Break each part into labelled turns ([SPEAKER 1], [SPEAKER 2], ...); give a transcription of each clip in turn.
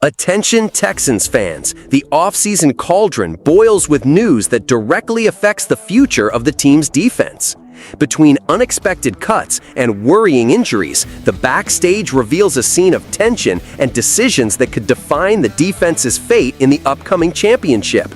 [SPEAKER 1] Attention Texans fans, the offseason cauldron boils with news that directly affects the future of the team's defense. Between unexpected cuts and worrying injuries, the backstage reveals a scene of tension and decisions that could define the defense's fate in the upcoming championship.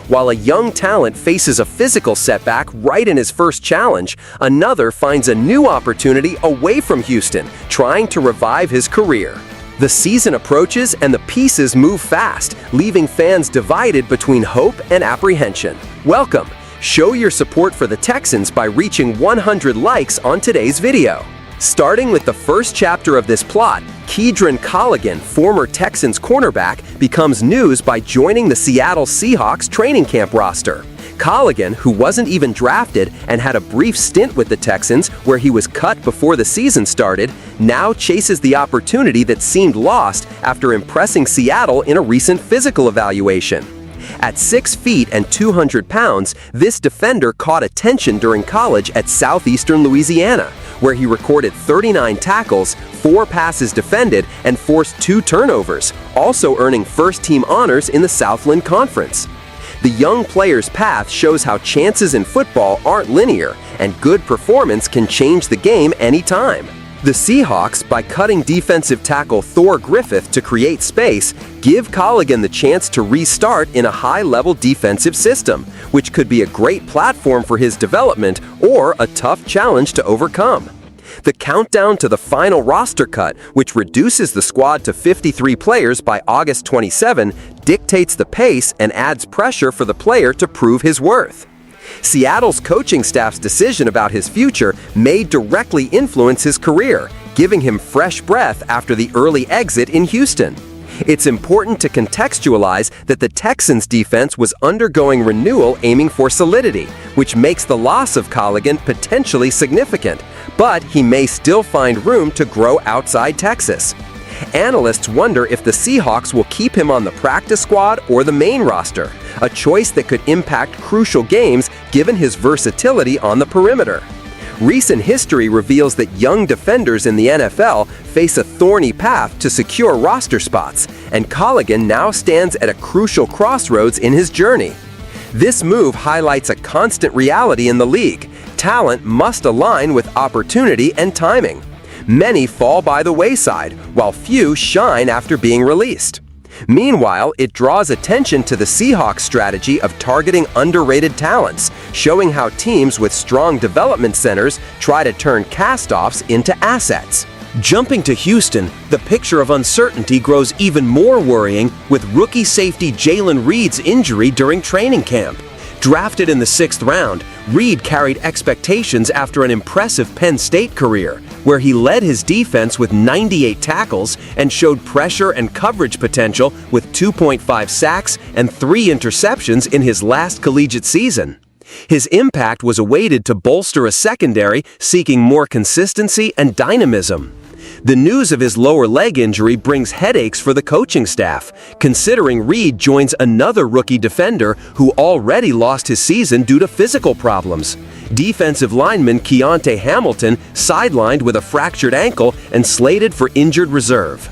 [SPEAKER 1] While a young talent faces a physical setback right in his first challenge, another finds a new opportunity away from Houston, trying to revive his career. The season approaches and the pieces move fast, leaving fans divided between hope and apprehension. Welcome! Show your support for the Texans by reaching 100 likes on today's video. Starting with the first chapter of this plot, Kedron Colligan, former Texans cornerback, becomes news by joining the Seattle Seahawks training camp roster. Colligan, who wasn't even drafted and had a brief stint with the Texans where he was cut before the season started, now chases the opportunity that seemed lost after impressing Seattle in a recent physical evaluation. At 6 feet and 200 pounds, this defender caught attention during college at Southeastern Louisiana, where he recorded 39 tackles, 4 passes defended, and forced 2 turnovers, also earning first-team honors in the Southland Conference. The young player's path shows how chances in football aren't linear, and good performance can change the game anytime. The Seahawks, by cutting defensive tackle Thor Griffith to create space, give Colligan the chance to restart in a high-level defensive system, which could be a great platform for his development or a tough challenge to overcome. The countdown to the final roster cut, which reduces the squad to 53 players by August 27, dictates the pace and adds pressure for the player to prove his worth. Seattle's coaching staff's decision about his future may directly influence his career, giving him fresh breath after the early exit in Houston. It's important to contextualize that the Texans' defense was undergoing renewal aiming for solidity, which makes the loss of Colligan potentially significant, but he may still find room to grow outside Texas. Analysts wonder if the Seahawks will keep him on the practice squad or the main roster, a choice that could impact crucial games given his versatility on the perimeter. Recent history reveals that young defenders in the NFL face a thorny path to secure roster spots, and Colligan now stands at a crucial crossroads in his journey. This move highlights a constant reality in the league. Talent must align with opportunity and timing. Many fall by the wayside, while few shine after being released. Meanwhile, it draws attention to the Seahawks' strategy of targeting underrated talents, showing how teams with strong development centers try to turn cast-offs into assets. Jumping to Houston, the picture of uncertainty grows even more worrying with rookie safety Jalen Reed's injury during training camp. Drafted in the 6th round, Reed carried expectations after an impressive Penn State career, where he led his defense with 98 tackles and showed pressure and coverage potential with 2.5 sacks and 3 interceptions in his last collegiate season. His impact was awaited to bolster a secondary seeking more consistency and dynamism. The news of his lower leg injury brings headaches for the coaching staff, considering Reed joins another rookie defender who already lost his season due to physical problems. Defensive lineman Keontae Hamilton sidelined with a fractured ankle and slated for injured reserve.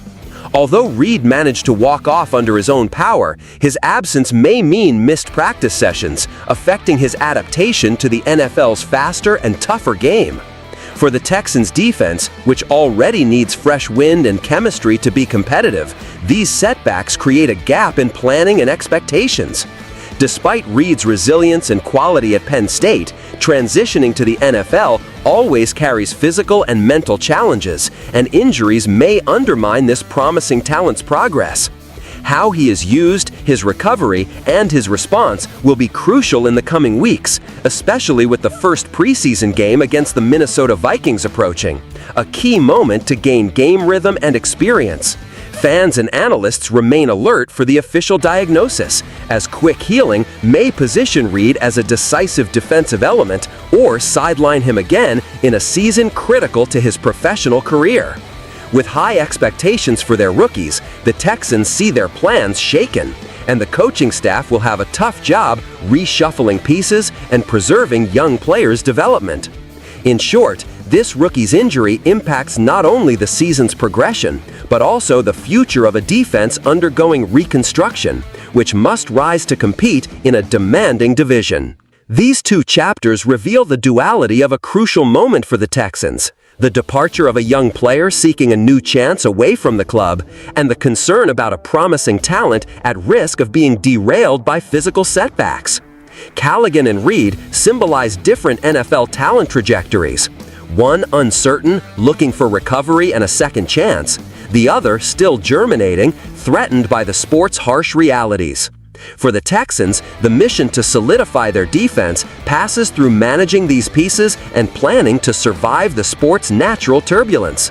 [SPEAKER 1] Although Reed managed to walk off under his own power, his absence may mean missed practice sessions, affecting his adaptation to the NFL's faster and tougher game. For the Texans' defense, which already needs fresh wind and chemistry to be competitive, these setbacks create a gap in planning and expectations. Despite Reed's resilience and quality at Penn State, transitioning to the NFL always carries physical and mental challenges, and injuries may undermine this promising talent's progress. How he is used, his recovery, and his response will be crucial in the coming weeks, especially with the first preseason game against the Minnesota Vikings approaching, a key moment to gain game rhythm and experience. Fans and analysts remain alert for the official diagnosis, as quick healing may position Reed as a decisive defensive element or sideline him again in a season critical to his professional career. With high expectations for their rookies, the Texans see their plans shaken, and the coaching staff will have a tough job reshuffling pieces and preserving young players' development. In short, This rookie's injury impacts not only the season's progression, but also the future of a defense undergoing reconstruction, which must rise to compete in a demanding division. These two chapters reveal the duality of a crucial moment for the Texans: the departure of a young player seeking a new chance away from the club, and the concern about a promising talent at risk of being derailed by physical setbacks. Callaghan and Reed symbolize different NFL talent trajectories. One uncertain, looking for recovery and a second chance; the other still germinating, threatened by the sport's harsh realities. For the Texans, the mission to solidify their defense passes through managing these pieces and planning to survive the sport's natural turbulence.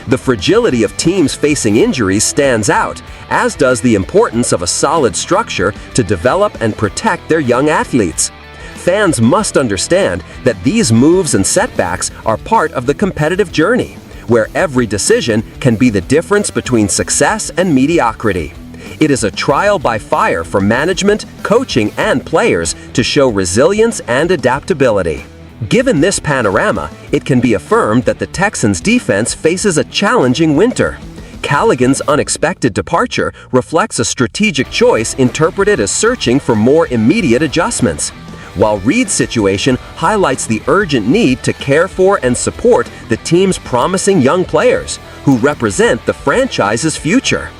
[SPEAKER 1] The fragility of teams facing injuries stands out, as does the importance of a solid structure to develop and protect their young athletes. Fans must understand that these moves and setbacks are part of the competitive journey, where every decision can be the difference between success and mediocrity. It is a trial by fire for management, coaching, and players to show resilience and adaptability. Given this panorama, it can be affirmed that the Texans' defense faces a challenging winter. Callaghan's unexpected departure reflects a strategic choice interpreted as searching for more immediate adjustments, while Reed's situation highlights the urgent need to care for and support the team's promising young players, who represent the franchise's future.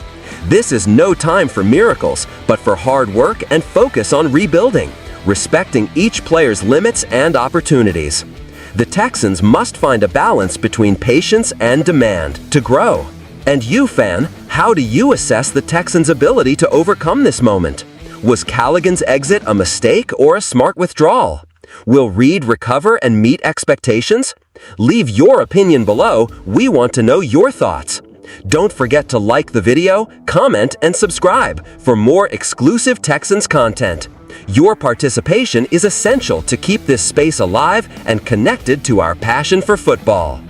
[SPEAKER 1] This is no time for miracles, but for hard work and focus on rebuilding, respecting each player's limits and opportunities. The Texans must find a balance between patience and demand to grow. And you, fan, how do you assess the Texans' ability to overcome this moment? Was Callaghan's exit a mistake or a smart withdrawal? Will Reed recover and meet expectations? Leave your opinion below. We want to know your thoughts. Don't forget to like the video, comment, and subscribe for more exclusive Texans content. Your participation is essential to keep this space alive and connected to our passion for football.